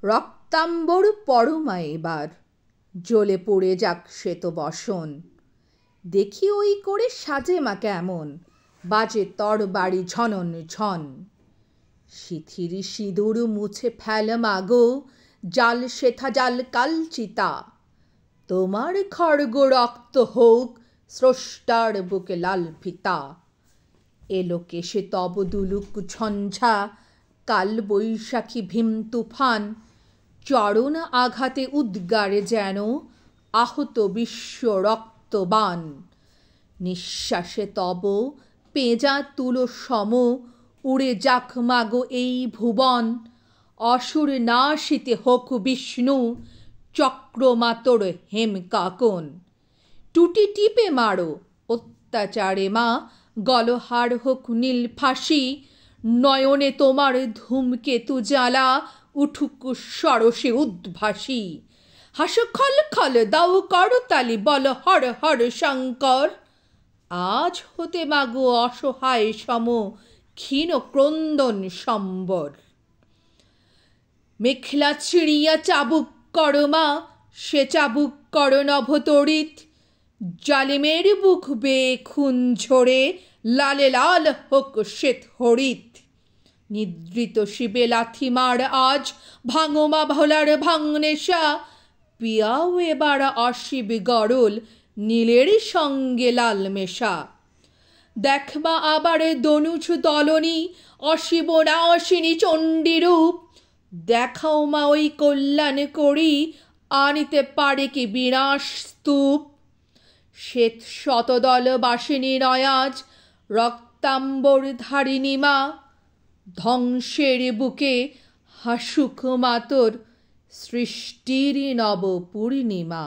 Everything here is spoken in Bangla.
রক্তাম্বর পরমা এবার জ্বলে পড়ে যাক শ্বেত বসন। দেখি ওই করে সাজে মা কেমন, বাজে তরবারি ঝনন ঝন। সিথির সিঁদুর মুছে ফেল মাগো, জাল সেথা জাল কালচিতা। তোমার খড়গ রক্ত হোক স্রষ্টার বুকে লাল ফিতা। এলো কেশে তব দুলুক ঝঞ্ঝা, কাল বৈশাখী ভীম তুফান। চরণ আঘাতে উদ্গারে যেন আহত বিশ্ব রক্তবান। নিঃশ্বাসে তব পেঁজা তুলো সম উড়ে যাক মাগো এই ভুবন। অসুর নাশিতে হোক বিষ্ণু চক্রমাতর হেম কাকন। টুটি টিপে মারো অত্যাচারে মা, গলহার হোক নীল ফাঁসি। নয়নে তোমার ধূমকেতু জ্বালা, উঠুক সরসে উদ্ভাসী। হাসো খল খল দাও করতালি, বল হর হর শঙ্কর। আজ হতে মাগো অসহায় সম ক্ষীণ ক্রন্দন সম্বর। মেখলা ছিঁড়িয়া চাবুক কর মা, সে চাবুক কর নভতড়িৎ। জালিমের বুক বেয়ে খুন ঝরে লালে লাল হোক শ্বেত হরিৎ। নিদ্রিত শিবে লাথি মার আজ, ভাঙো মা ভোলার ভাঙনেশা। পিয়াও এবার অশিব গরল, নীলের সঙ্গে লাল মেশা। দেখ মা আবার দনুজ দলনি, অশিব নাশিনী চণ্ডী রূপ। দেখাও মা ওই কল্যাণ করি, আনিতে পারে কি বিনাশ স্তূপ। শ্বেত শতদল বাসিনী নয় আজ, রক্তাম্বর ধারিণী মা। ধ্বংসের বুকে হাসুক মা তোর সৃষ্টির নব পূর্ণিমা।